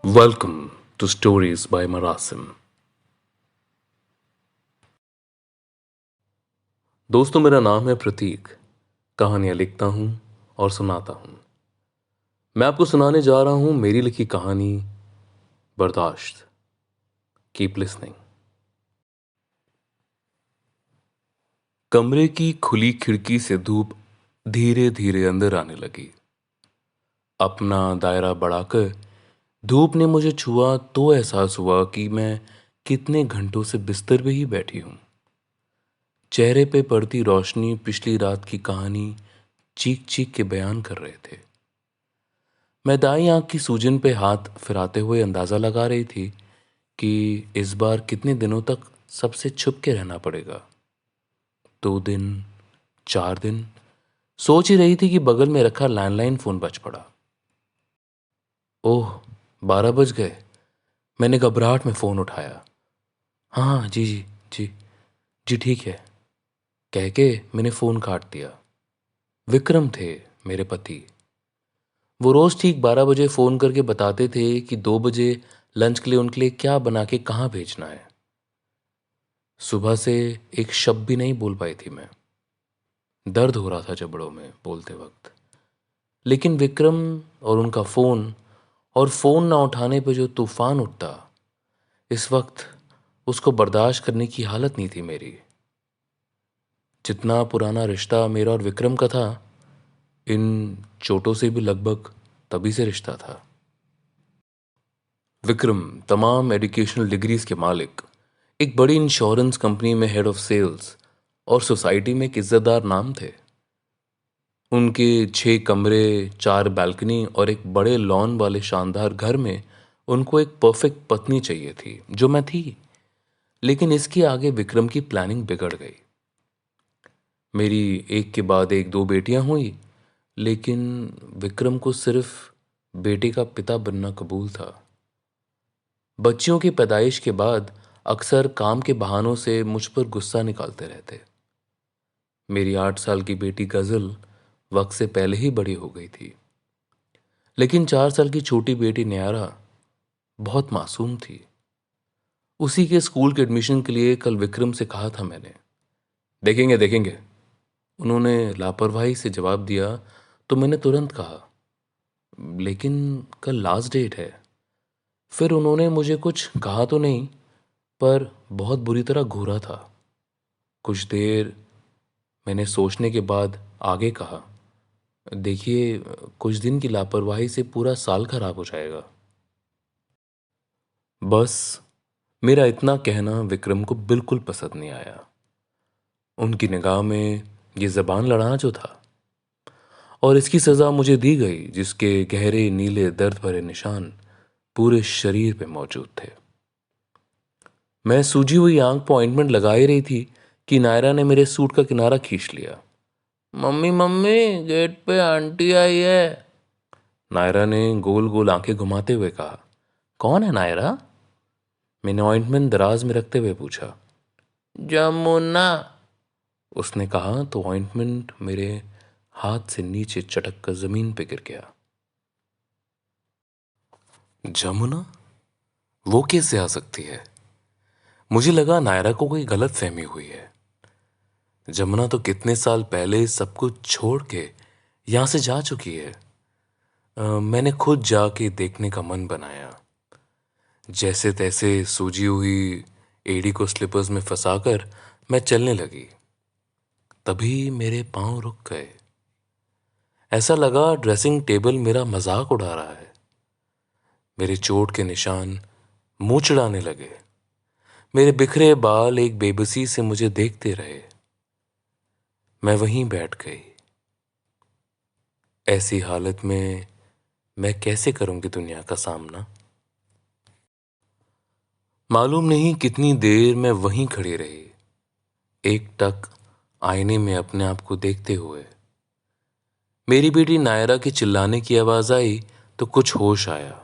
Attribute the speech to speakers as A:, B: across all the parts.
A: Welcome to Stories by Marasim। दोस्तों, मेरा नाम है प्रतीक। कहानियां लिखता हूं और सुनाता हूं। मैं आपको सुनाने जा रहा हूं मेरी लिखी कहानी बर्दाश्त। Keep listening. कमरे की खुली खिड़की से धूप धीरे धीरे अंदर आने लगी। अपना दायरा बढ़ाकर धूप ने मुझे छुआ तो एहसास हुआ कि मैं कितने घंटों से बिस्तर पे ही बैठी हूं। चेहरे पे पड़ती रोशनी पिछली रात की कहानी चीख चीख के बयान कर रहे थे। मैं दाईं आंख की सूजन पे हाथ फिराते हुए अंदाजा लगा रही थी कि इस बार कितने दिनों तक सबसे छुप के रहना पड़ेगा। 2 दिन, 4 दिन, सोच ही रही थी कि बगल में रखा लैंडलाइन फोन बज पड़ा। ओह, 12 बज गए। मैंने घबराहट में फोन उठाया। हाँ हाँ, जी जी जी जी, ठीक है, कह के मैंने फोन काट दिया। विक्रम थे, मेरे पति। वो रोज ठीक 12 बजे फोन करके बताते थे कि 2 बजे लंच के लिए उनके लिए क्या बना के कहाँ भेजना है। सुबह से एक शब्द भी नहीं बोल पाई थी मैं। दर्द हो रहा था जबड़ों में बोलते वक्त। लेकिन विक्रम और उनका फोन, और फोन ना उठाने पे जो तूफान उठता, इस वक्त उसको बर्दाश्त करने की हालत नहीं थी मेरी। जितना पुराना रिश्ता मेरा और विक्रम का था, इन चोटों से भी लगभग तभी से रिश्ता था। विक्रम तमाम एजुकेशनल डिग्रीज के मालिक, एक बड़ी इंश्योरेंस कंपनी में हेड ऑफ सेल्स, और सोसाइटी में एक इज्जतदार नाम थे। उनके 6 कमरे, 4 बालकनी और एक बड़े लॉन वाले शानदार घर में उनको एक परफेक्ट पत्नी चाहिए थी, जो मैं थी। लेकिन इसके आगे विक्रम की प्लानिंग बिगड़ गई। मेरी एक के बाद एक 2 बेटियां हुई, लेकिन विक्रम को सिर्फ बेटे का पिता बनना कबूल था। बच्चियों की पैदाइश के बाद अक्सर काम के बहानों से मुझ पर गुस्सा निकालते रहते। मेरी 8 साल की बेटी गजल वक्त से पहले ही बड़ी हो गई थी, लेकिन 4 साल की छोटी बेटी न्यारा बहुत मासूम थी। उसी के स्कूल के एडमिशन के लिए कल विक्रम से कहा था मैंने। देखेंगे देखेंगे, उन्होंने लापरवाही से जवाब दिया। तो मैंने तुरंत कहा, लेकिन कल लास्ट डेट है। फिर उन्होंने मुझे कुछ कहा तो नहीं, पर बहुत बुरी तरह घूरा था। कुछ देर मैंने सोचने के बाद आगे कहा, देखिए, कुछ दिन की लापरवाही से पूरा साल खराब हो जाएगा। बस मेरा इतना कहना विक्रम को बिल्कुल पसंद नहीं आया। उनकी निगाह में ये जबान लड़ाना जो था, और इसकी सजा मुझे दी गई, जिसके गहरे नीले दर्द भरे निशान पूरे शरीर पे मौजूद थे। मैं सूजी हुई आंख पर ऑइंटमेंट लगा ही रही थी कि नायरा ने मेरे सूट का किनारा खींच लिया। मम्मी मम्मी, गेट पे आंटी आई है। नायरा ने गोल गोल आंखें घुमाते हुए कहा। कौन है नायरा? मैंने ऑइंटमेंट दराज में रखते हुए पूछा। जमुना, उसने कहा तो ऑइंटमेंट मेरे हाथ से नीचे चटक कर जमीन पे गिर गया। जमुना? वो कैसे आ सकती है? मुझे लगा नायरा को कोई गलत फहमी हुई है। जमुना तो कितने साल पहले सब कुछ छोड़ के यहां से जा चुकी है। मैंने खुद जाके देखने का मन बनाया। जैसे तैसे सूजी हुई एड़ी को स्लीपर्स में फंसाकर मैं चलने लगी। तभी मेरे पांव रुक गए। ऐसा लगा ड्रेसिंग टेबल मेरा मजाक उड़ा रहा है। मेरे चोट के निशान मुंह चिढ़ाने लगे। मेरे बिखरे बाल एक बेबसी से मुझे देखते रहे। मैं वहीं बैठ गई। ऐसी हालत में मैं कैसे करूंगी दुनिया का सामना? मालूम नहीं कितनी देर मैं वहीं खड़ी रही, एक टक आईने में अपने आप को देखते हुए। मेरी बेटी नायरा के चिल्लाने की आवाज आई तो कुछ होश आया।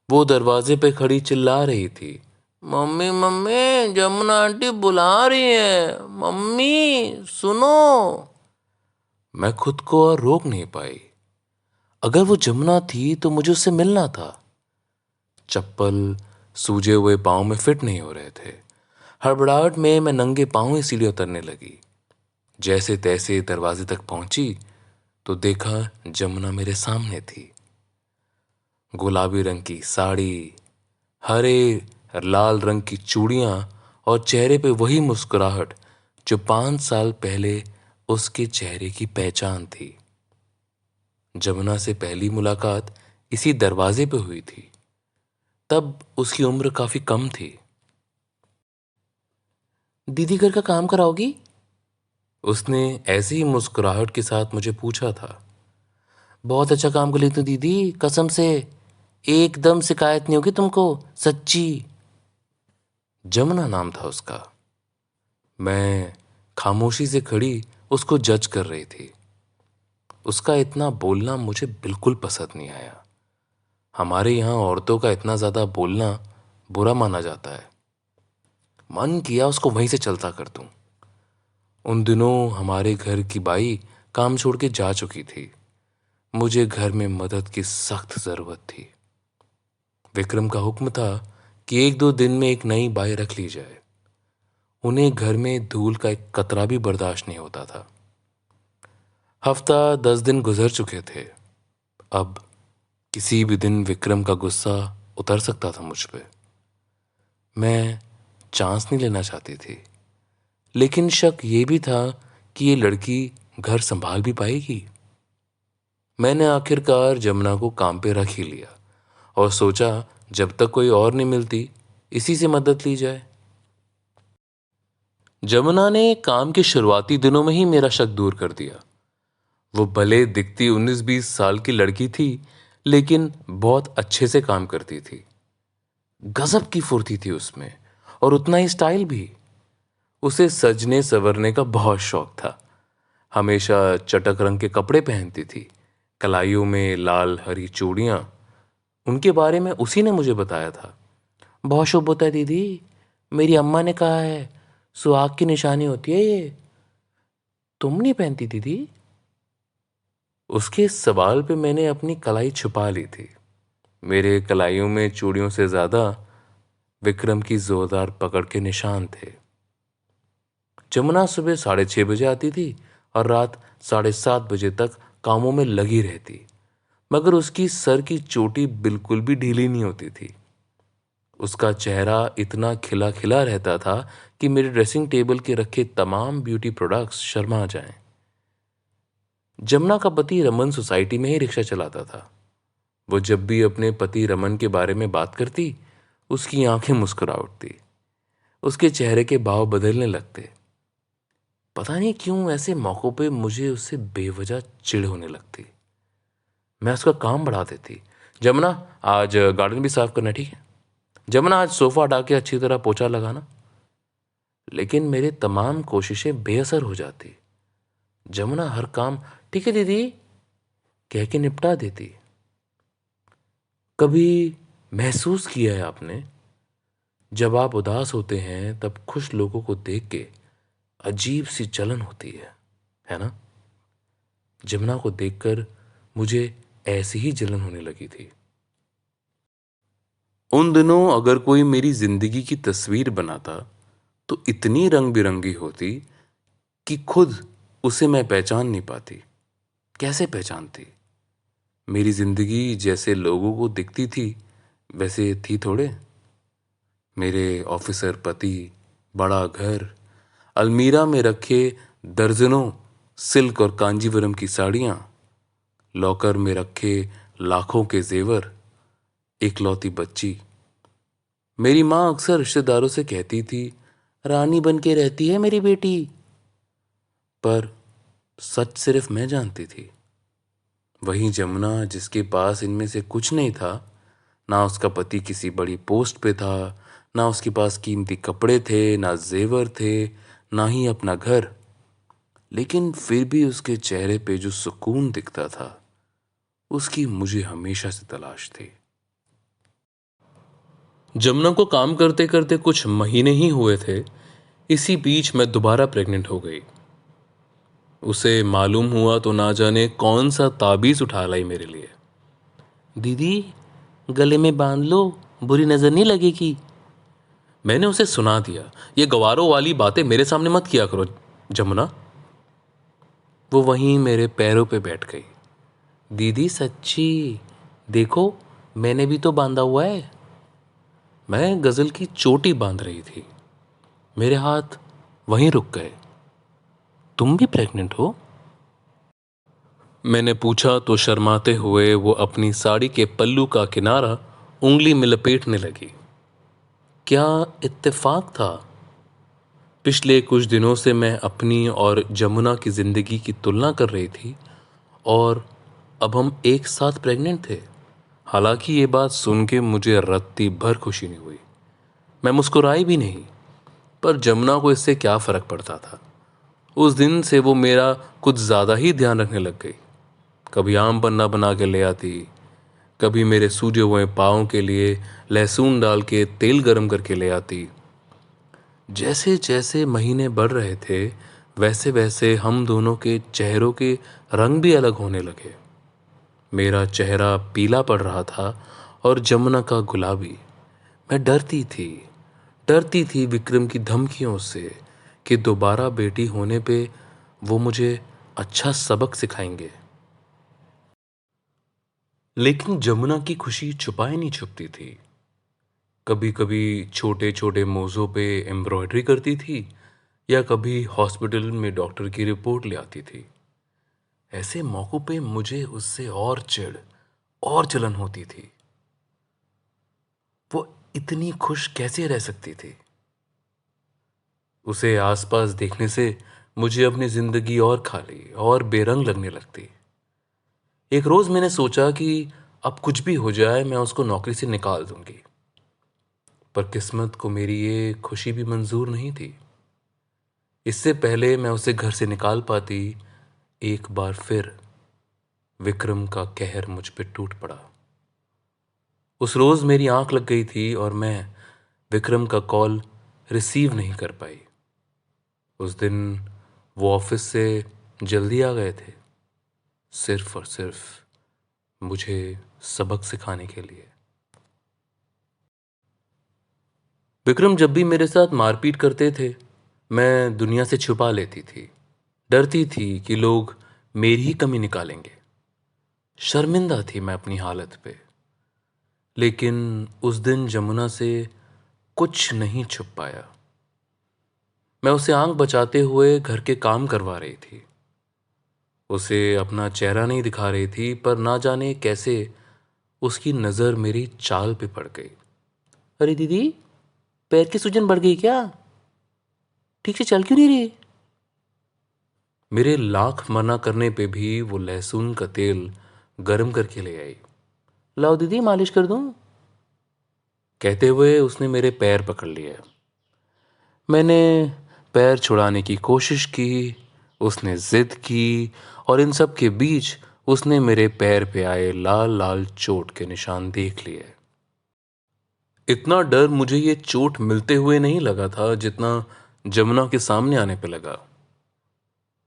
A: वो दरवाजे पे खड़ी चिल्ला रही थी, मम्मी मम्मी, जमुना आंटी बुला रही है, मम्मी सुनो। मैं खुद को और रोक नहीं पाई। अगर वो जमुना थी तो मुझे उससे मिलना था। चप्पल सूजे हुए पाँव में फिट नहीं हो रहे थे। हड़बड़ाहट में मैं नंगे पाँव ही सीढ़ी उतरने लगी। जैसे तैसे दरवाजे तक पहुंची तो देखा जमुना मेरे सामने थी। गुलाबी रंग की साड़ी, हरे लाल रंग की चूड़ियां और चेहरे पे वही मुस्कुराहट जो 5 साल पहले उसके चेहरे की पहचान थी। जमुना से पहली मुलाकात इसी दरवाजे पे हुई थी। तब उसकी उम्र काफी कम थी। दीदी घर का काम कराओगी? उसने ऐसी ही मुस्कुराहट के साथ मुझे पूछा था। बहुत अच्छा काम कर लेती हूँ दीदी, कसम से। एकदम शिकायत नहीं होगी तुमको, सच्ची। जमुना नाम था उसका। मैं खामोशी से खड़ी उसको जज कर रही थी। उसका इतना बोलना मुझे बिल्कुल पसंद नहीं आया। हमारे यहाँ औरतों का इतना ज्यादा बोलना बुरा माना जाता है। मन किया उसको वहीं से चलता कर दूं। उन दिनों हमारे घर की बाई काम छोड़ के जा चुकी थी। मुझे घर में मदद की सख्त जरूरत थी। विक्रम का हुक्म था कि 1-2 दिन में एक नई बाई रख ली जाए। उन्हें घर में धूल का एक कतरा भी बर्दाश्त नहीं होता था। हफ्ता 10 दिन गुजर चुके थे। अब किसी भी दिन विक्रम का गुस्सा उतर सकता था मुझ पे। मैं चांस नहीं लेना चाहती थी, लेकिन शक ये भी था कि ये लड़की घर संभाल भी पाएगी। मैंने आखिरकार जमुना को काम पे रख ही लिया और सोचा जब तक कोई और नहीं मिलती इसी से मदद ली जाए। जमुना ने काम के शुरुआती दिनों में ही मेरा शक दूर कर दिया। वो भले दिखती 19-20 साल की लड़की थी, लेकिन बहुत अच्छे से काम करती थी। गजब की फुर्ती थी उसमें और उतना ही स्टाइल भी। उसे सजने संवरने का बहुत शौक था। हमेशा चटक रंग के कपड़े पहनती थी, कलाइयों में लाल हरी चूड़ियां। उनके बारे में उसी ने मुझे बताया था। बहुत शुभ होता है दीदी, मेरी अम्मा ने कहा है, सुहाग की निशानी होती है ये। तुम नहीं पहनती दीदी? उसके सवाल पे मैंने अपनी कलाई छुपा ली थी। मेरे कलाइयों में चूड़ियों से ज्यादा विक्रम की जोरदार पकड़ के निशान थे। जमुना सुबह 6:30 बजे आती थी और रात 7:30 बजे तक कामों में लगी रहती, मगर उसकी सर की चोटी बिल्कुल भी ढीली नहीं होती थी। उसका चेहरा इतना खिला खिला रहता था कि मेरे ड्रेसिंग टेबल के रखे तमाम ब्यूटी प्रोडक्ट्स शर्मा जाएं। जमुना का पति रमन सोसाइटी में ही रिक्शा चलाता था। वो जब भी अपने पति रमन के बारे में बात करती, उसकी आंखें मुस्कुरा उठती, उसके चेहरे के भाव बदलने लगते। पता नहीं क्यों ऐसे मौकों पे मुझे उससे बेवजह चिढ़ होने लगती। मैं उसका काम बढ़ा देती। जमुना, आज गार्डन भी साफ करना, ठीक है? जमुना, आज सोफा हटा के अच्छी तरह पोछा लगाना। लेकिन मेरे तमाम कोशिशें बेअसर हो जाती। जमुना हर काम ठीक है दीदी कह के निपटा देती। कभी महसूस किया है आपने, जब आप उदास होते हैं तब खुश लोगों को देख के अजीब सी जलन होती है ना? जमुना को देखकर मुझे ऐसी ही जलन होने लगी थी। उन दिनों अगर कोई मेरी जिंदगी की तस्वीर बनाता तो इतनी रंग बिरंगी होती कि खुद उसे मैं पहचान नहीं पाती। कैसे पहचानती? मेरी जिंदगी जैसे लोगों को दिखती थी वैसे थी थोड़े। मेरे ऑफिसर पति, बड़ा घर, अलमीरा में रखे दर्जनों सिल्क और कांजीवरम की साड़ियां, लॉकर में रखे लाखों के जेवर, इकलौती बच्ची। मेरी माँ अक्सर रिश्तेदारों से कहती थी, रानी बन के रहती है मेरी बेटी। पर सच सिर्फ मैं जानती थी। वहीं जमुना, जिसके पास इनमें से कुछ नहीं था, ना उसका पति किसी बड़ी पोस्ट पे था, ना उसके पास कीमती कपड़े थे, ना जेवर थे, ना ही अपना घर, लेकिन फिर भी उसके चेहरे पे जो सुकून दिखता था, उसकी मुझे हमेशा से तलाश थी। जमुना को काम करते करते कुछ महीने ही हुए थे, इसी बीच मैं दोबारा प्रेग्नेंट हो गई। उसे मालूम हुआ तो ना जाने कौन सा ताबीज उठा लाई मेरे लिए। दीदी, गले में बांध लो, बुरी नजर नहीं लगेगी। मैंने उसे सुना दिया, ये गवारों वाली बातें मेरे सामने मत किया करो जमुना। वो वहीं मेरे पैरों पे बैठ गई। दीदी सच्ची, देखो मैंने भी तो बांधा हुआ है। मैं गजल की चोटी बांध रही थी। मेरे हाथ वहीं रुक गए। तुम भी प्रेग्नेंट हो? मैंने पूछा तो शर्माते हुए वो अपनी साड़ी के पल्लू का किनारा उंगली में लपेटने लगी। क्या इत्तेफाक था। पिछले कुछ दिनों से मैं अपनी और जमुना की जिंदगी की तुलना कर रही थी और अब हम एक साथ प्रेग्नेंट थे। हालांकि ये बात सुन के मुझे रत्ती भर खुशी नहीं हुई। मैं मुस्कुराई भी नहीं, पर जमुना को इससे क्या फर्क पड़ता था। उस दिन से वो मेरा कुछ ज्यादा ही ध्यान रखने लग गई। कभी आम पन्ना बना के ले आती, कभी मेरे सूजे हुए पाँव के लिए लहसुन डाल के तेल गरम करके ले आती। जैसे जैसे महीने बढ़ रहे थे वैसे वैसे हम दोनों के चेहरों के रंग भी अलग होने लगे। मेरा चेहरा पीला पड़ रहा था और जमुना का गुलाबी। मैं डरती थी विक्रम की धमकियों से कि दोबारा बेटी होने पे वो मुझे अच्छा सबक सिखाएंगे। लेकिन जमुना की खुशी छुपाई नहीं छुपती थी। कभी कभी छोटे छोटे मौज़ों पे एम्ब्रॉयडरी करती थी या कभी हॉस्पिटल में डॉक्टर की रिपोर्ट ले आती थी। ऐसे मौक़ों पे मुझे उससे और चिढ़ और जलन होती थी। वो इतनी खुश कैसे रह सकती थी। उसे आसपास देखने से मुझे अपनी जिंदगी और खाली और बेरंग लगने लगती। एक रोज मैंने सोचा कि अब कुछ भी हो जाए मैं उसको नौकरी से निकाल दूंगी, पर किस्मत को मेरी ये खुशी भी मंजूर नहीं थी। इससे पहले मैं उसे घर से निकाल पाती, एक बार फिर विक्रम का कहर मुझ पे टूट पड़ा। उस रोज मेरी आंख लग गई थी और मैं विक्रम का कॉल रिसीव नहीं कर पाई। उस दिन वो ऑफिस से जल्दी आ गए थे, सिर्फ और सिर्फ मुझे सबक सिखाने के लिए। विक्रम जब भी मेरे साथ मारपीट करते थे मैं दुनिया से छुपा लेती थी। डरती थी कि लोग मेरी ही कमी निकालेंगे। शर्मिंदा थी मैं अपनी हालत पे। लेकिन उस दिन जमुना से कुछ नहीं छुप पाया। मैं उसे आंख बचाते हुए घर के काम करवा रही थी। उसे अपना चेहरा नहीं दिखा रही थी, पर ना जाने कैसे उसकी नज़र मेरी चाल पे पड़ गई। अरे दीदी, पैर की सूजन बढ़ गई क्या? ठीक से चल क्यों नहीं रही? मेरे लाख मना करने पे भी वो लहसुन का तेल गरम करके ले आई। लाओ दीदी, मालिश कर दूं? कहते हुए उसने मेरे पैर पकड़ लिए। मैंने पैर छुड़ाने की कोशिश की, उसने जिद की और इन सब के बीच उसने मेरे पैर पे आए लाल लाल चोट के निशान देख लिए। इतना डर मुझे ये चोट मिलते हुए नहीं लगा था जितना जमुना के सामने आने पे लगा।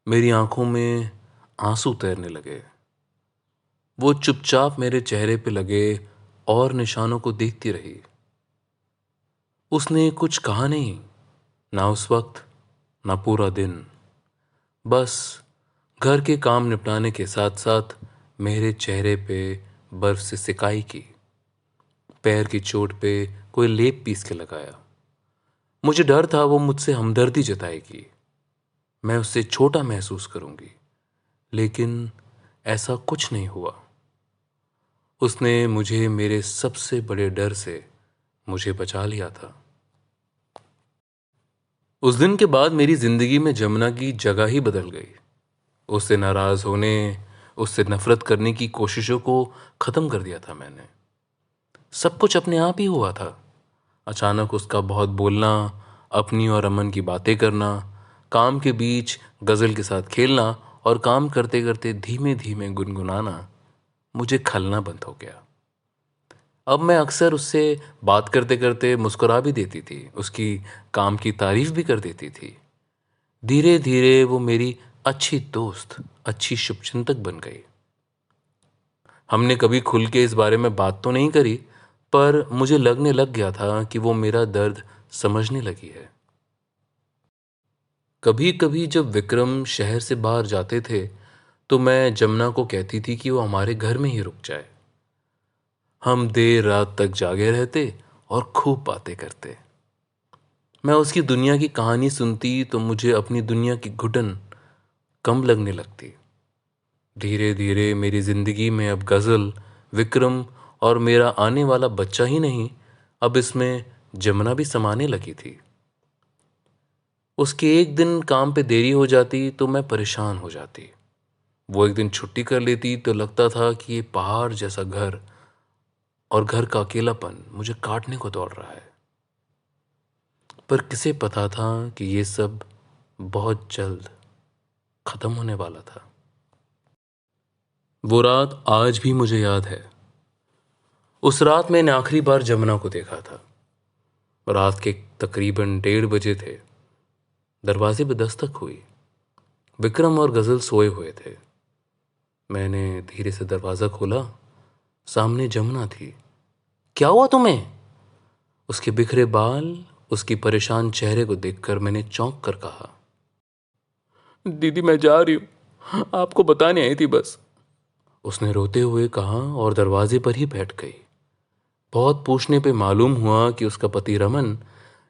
A: मेरी आंखों में आंसू तैरने लगे। वो चुपचाप मेरे चेहरे पे लगे और निशानों को देखती रही। उसने कुछ कहा नहीं, ना उस वक्त ना पूरा दिन। बस घर के काम निपटाने के साथ साथ मेरे चेहरे पे बर्फ से सिकाई की, पैर की चोट पे कोई लेप पीस के लगाया। मुझे डर था वो मुझसे हमदर्दी जताएगी, मैं उससे छोटा महसूस करूंगी। लेकिन ऐसा कुछ नहीं हुआ। उसने मुझे मेरे सबसे बड़े डर से मुझे बचा लिया था। उस दिन के बाद मेरी जिंदगी में जमुना की जगह ही बदल गई। उससे नाराज होने, उससे नफरत करने की कोशिशों को खत्म कर दिया था मैंने। सब कुछ अपने आप ही हुआ था। अचानक उसका बहुत बोलना, अपनी और अमन की बातें करना, काम के बीच गजल के साथ खेलना और काम करते करते धीमे धीमे गुनगुनाना मुझे खलना बंद हो गया। अब मैं अक्सर उससे बात करते करते मुस्कुरा भी देती थी, उसकी काम की तारीफ भी कर देती थी। धीरे धीरे वो मेरी अच्छी दोस्त, अच्छी शुभचिंतक बन गई। हमने कभी खुल के इस बारे में बात तो नहीं करी, पर मुझे लगने लग गया था कि वो मेरा दर्द समझने लगी है। कभी कभी जब विक्रम शहर से बाहर जाते थे तो मैं जमुना को कहती थी कि वो हमारे घर में ही रुक जाए। हम देर रात तक जागे रहते और खूब बातें करते। मैं उसकी दुनिया की कहानी सुनती तो मुझे अपनी दुनिया की घुटन कम लगने लगती। धीरे धीरे मेरी जिंदगी में अब गजल, विक्रम और मेरा आने वाला बच्चा ही नहीं, अब इसमें जमुना भी समाने लगी थी। उसके एक दिन काम पे देरी हो जाती तो मैं परेशान हो जाती। वो एक दिन छुट्टी कर लेती तो लगता था कि ये पहाड़ जैसा घर और घर का अकेलापन मुझे काटने को दौड़ रहा है। पर किसे पता था कि ये सब बहुत जल्द खत्म होने वाला था। वो रात आज भी मुझे याद है। उस रात मैंने आखिरी बार जमुना को देखा था। रात के तकरीबन 1:30 बजे थे। दरवाजे पे दस्तक हुई। विक्रम और गजल सोए हुए थे। मैंने धीरे से दरवाजा खोला। सामने जमुना थी। क्या हुआ तुम्हें? उसके बिखरे बाल, उसकी परेशान चेहरे को देखकर मैंने चौंक कर कहा, दीदी मैं जा रही हूं, आपको बताने आई थी बस। उसने रोते हुए कहा और दरवाजे पर ही बैठ गई। बहुत पूछने पे मालूम हुआ कि उसका पति रमन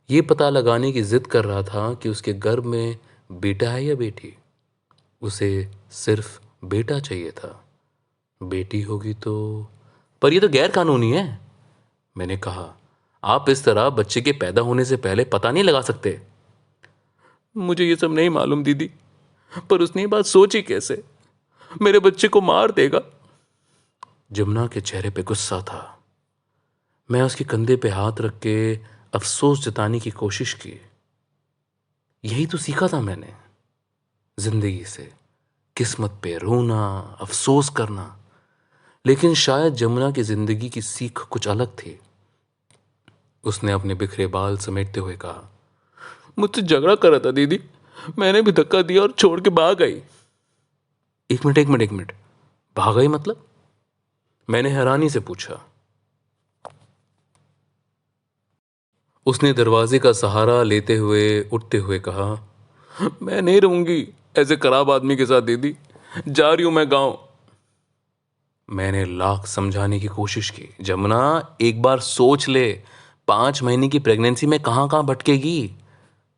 A: ये पता लगाने की जिद कर रहा था कि उसके गर्भ में बेटा है या बेटी। उसे सिर्फ बेटा चाहिए था। बेटी होगी तो, पर ये तो गैर कानूनी है। मैंने कहा, आप इस तरह बच्चे के पैदा होने से पहले पता नहीं लगा सकते। मुझे ये सब नहीं मालूम दीदी, पर उसने ये बात सोची कैसे? मेरे बच्चे को मार देगा। जमुना के चेहरे पे गुस्सा था। मैं उसके कंधे पे हाथ रख के अफसोस जताने की कोशिश की। यही तो सीखा था मैंने जिंदगी से, किस्मत पे रोना, अफसोस करना। लेकिन शायद जमुना की जिंदगी की सीख कुछ अलग थी। उसने अपने बिखरे बाल समेटते हुए कहा, मुझसे झगड़ा कर रहा था दीदी, मैंने भी धक्का दिया और छोड़ के भाग आई। एक मिनट, भाग गई मतलब? मैंने हैरानी से पूछा। उसने दरवाजे का सहारा लेते हुए उठते हुए कहा, मैं नहीं रहूंगी ऐसे खराब आदमी के साथ दीदी, जा रही हूं मैं गांव। मैंने लाख समझाने की कोशिश की, जमुना एक बार सोच ले, 5 महीने की प्रेगनेंसी में कहां कहां भटकेगी।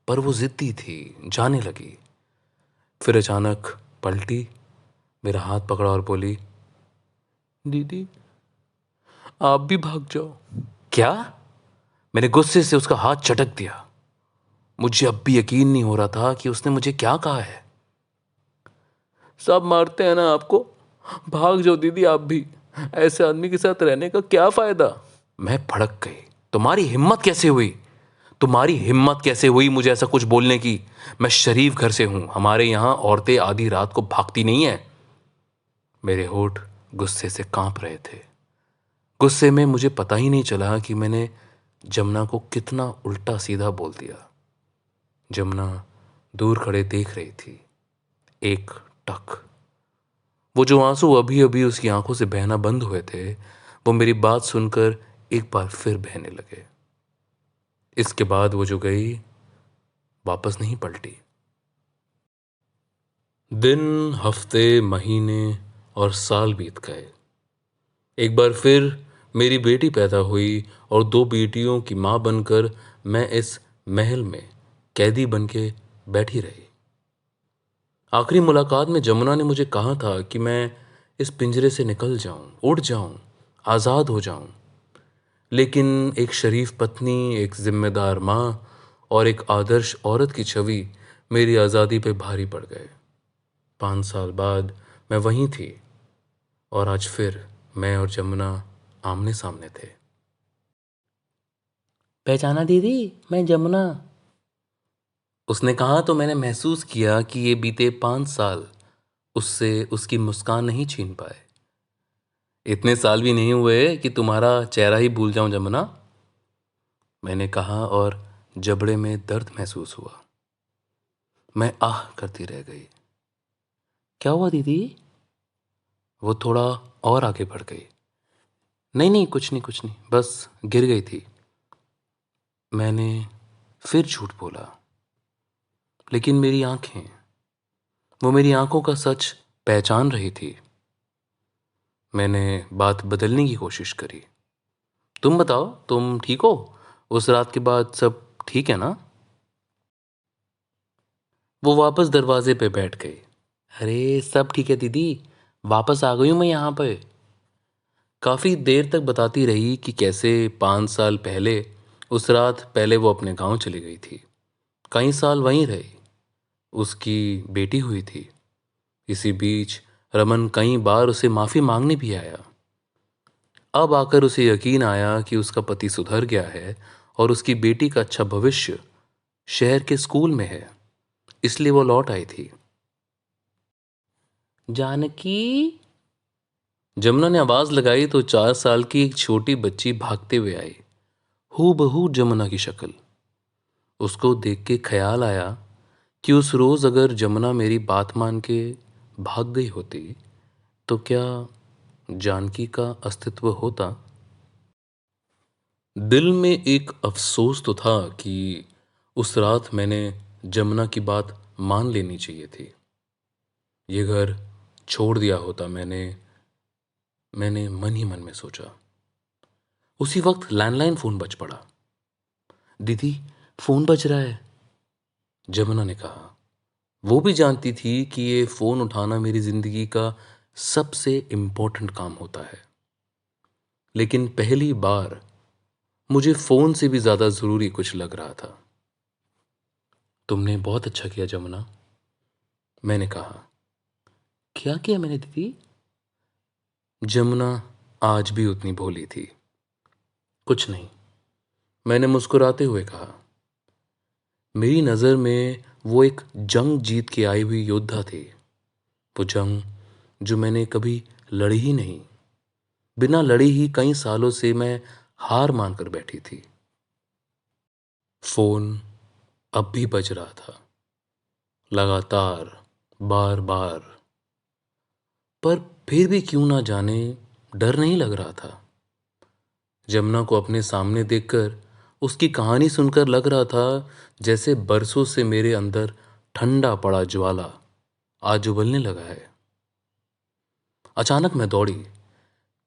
A: पर वो जिद्दी थी, जाने लगी। फिर अचानक पलटी, मेरा हाथ पकड़ा और बोली, दीदी आप भी भाग जाओ। क्या? मैंने गुस्से से उसका हाथ चटक दिया। मुझे अब भी यकीन नहीं हो रहा था कि उसने मुझे क्या कहा है। सब मारते हैं ना आपको, भाग जाओ दीदी आप भी, ऐसे आदमी के साथ रहने का क्या फायदा? मैं भड़क गई। तुम्हारी हिम्मत कैसे हुई? तुम्हारी हिम्मत कैसे हुई मुझे ऐसा कुछ बोलने की? मैं शरीफ घर से हूं, हमारे यहां औरतें आधी रात को भागती नहीं है। मेरे होठ गुस्से से कांप रहे थे। गुस्से में मुझे पता ही नहीं चला कि मैंने जमुना को कितना उल्टा सीधा बोल दिया। जमुना दूर खड़े देख रही थी। एक टक। वो जो आंसू अभी अभी उसकी आंखों से बहना बंद हुए थे, वो मेरी बात सुनकर एक बार फिर बहने लगे। इसके बाद वो जो गई, वापस नहीं पलटी। दिन, हफ्ते, महीने और साल बीत गए। एक बार फिर मेरी बेटी पैदा हुई और 2 बेटियों की मां बनकर मैं इस महल में कैदी बन के बैठी रही। आखिरी मुलाकात में जमुना ने मुझे कहा था कि मैं इस पिंजरे से निकल जाऊं, उड़ जाऊं, आज़ाद हो जाऊं। लेकिन एक शरीफ पत्नी, एक जिम्मेदार माँ और एक आदर्श औरत की छवि मेरी आज़ादी पे भारी पड़ गए। 5 साल बाद मैं वहीं थी और आज फिर मैं और जमुना आमने सामने थे। पहचाना दीदी, मैं जमुना। उसने कहा तो मैंने महसूस किया कि ये बीते 5 साल उससे उसकी मुस्कान नहीं छीन पाए। इतने साल भी नहीं हुए कि तुम्हारा चेहरा ही भूल जाऊं जमुना, मैंने कहा और जबड़े में दर्द महसूस हुआ। मैं आह करती रह गई। क्या हुआ दीदी? वो थोड़ा और आगे बढ़ गई। नहीं नहीं, कुछ नहीं कुछ नहीं, बस गिर गई थी। मैंने फिर झूठ बोला, लेकिन मेरी आंखें, वो मेरी आंखों का सच पहचान रही थी। मैंने बात बदलने की कोशिश करी। तुम बताओ, तुम ठीक हो? उस रात के बाद सब ठीक है ना? वो वापस दरवाजे पे बैठ गई। अरे सब ठीक है दीदी, वापस आ गई हूँ मैं यहाँ पे। काफ़ी देर तक बताती रही कि कैसे 5 साल पहले, उस रात पहले वो अपने गांव चली गई थी। कई साल वहीं रही, उसकी बेटी हुई थी। इसी बीच रमन कई बार उसे माफ़ी मांगने भी आया। अब आकर उसे यकीन आया कि उसका पति सुधर गया है और उसकी बेटी का अच्छा भविष्य शहर के स्कूल में है, इसलिए वो लौट आई थी। जानकी, जमुना ने आवाज लगाई तो 4 साल की एक छोटी बच्ची भागते हुए आई, हूबहू जमुना की शक्ल। उसको देख के ख्याल आया कि उस रोज अगर जमुना मेरी बात मान के भाग गई होती तो क्या जानकी का अस्तित्व होता। दिल में एक अफसोस तो था कि उस रात मैंने जमुना की बात मान लेनी चाहिए थी। ये घर छोड़ दिया होता मैंने मन ही मन में सोचा। उसी वक्त लैंडलाइन फोन बज पड़ा। दीदी, फोन बज रहा है, जमुना ने कहा। वो भी जानती थी कि ये फोन उठाना मेरी जिंदगी का सबसे इंपॉर्टेंट काम होता है, लेकिन पहली बार मुझे फोन से भी ज्यादा जरूरी कुछ लग रहा था। तुमने बहुत अच्छा किया जमुना, मैंने कहा। क्या किया मैंने दीदी? जमुना आज भी उतनी भोली थी। कुछ नहीं, मैंने मुस्कुराते हुए कहा। मेरी नज़र में वो एक जंग जीत के आई हुई योद्धा थी। वो जंग जो मैंने कभी लड़ी ही नहीं। बिना लड़ी ही कई सालों से मैं हार मानकर बैठी थी। फोन अब भी बज रहा था, लगातार, बार बार। पर फिर भी क्यों ना जाने डर नहीं लग रहा था। जमुना को अपने सामने देखकर, उसकी कहानी सुनकर लग रहा था जैसे बरसों से मेरे अंदर ठंडा पड़ा ज्वाला आज उबलने लगा है। अचानक मैं दौड़ी।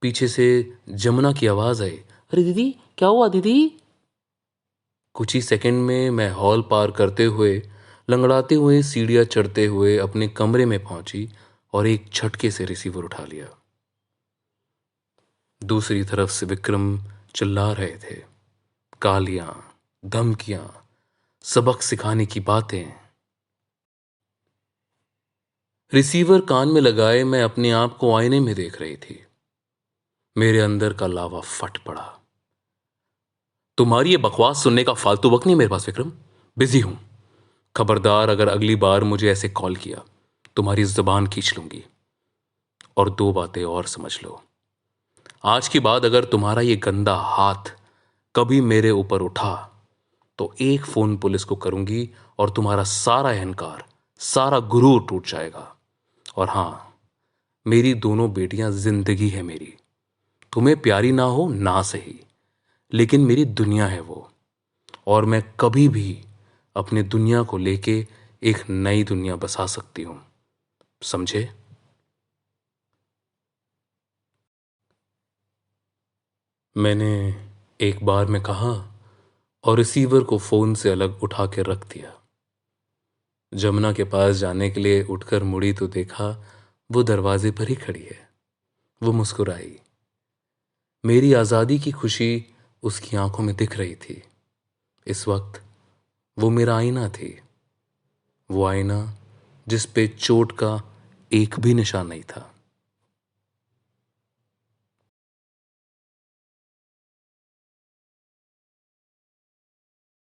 A: पीछे से जमुना की आवाज आई, अरे दीदी, क्या हुआ दीदी? कुछ ही सेकंड में मैं हॉल पार करते हुए, लंगड़ाते हुए सीढ़ियां चढ़ते हुए अपने कमरे में पहुंची और एक झटके से रिसीवर उठा लिया। दूसरी तरफ से विक्रम चिल्ला रहे थे, गालियां, धमकियां, सबक सिखाने की बातें। रिसीवर कान में लगाए मैं अपने आप को आईने में देख रही थी। मेरे अंदर का लावा फट पड़ा। तुम्हारी ये बकवास सुनने का फालतू वक्त नहीं मेरे पास विक्रम, बिजी हूं। खबरदार, अगर अगली बार मुझे ऐसे कॉल किया, तुम्हारी जुबान खींच लूंगी। और 2 बातें और समझ लो। आज के बाद अगर तुम्हारा ये गंदा हाथ कभी मेरे ऊपर उठा तो एक फोन पुलिस को करूंगी और तुम्हारा सारा अहंकार, सारा गुरूर टूट जाएगा। और हां, मेरी दोनों बेटियां जिंदगी है मेरी। तुम्हें प्यारी ना हो ना सही, लेकिन मेरी दुनिया है वो। और मैं कभी भी अपने दुनिया को लेके एक नई दुनिया बसा सकती हूं, समझे? मैंने एक बार में कहा और रिसीवर को फोन से अलग उठा के रख दिया। जमुना के पास जाने के लिए उठकर मुड़ी तो देखा वो दरवाजे पर ही खड़ी है। वो मुस्कुराई। मेरी आज़ादी की खुशी उसकी आंखों में दिख रही थी। इस वक्त वो मेरा आईना थी, वो आईना जिस पे चोट का एक भी निशान नहीं था।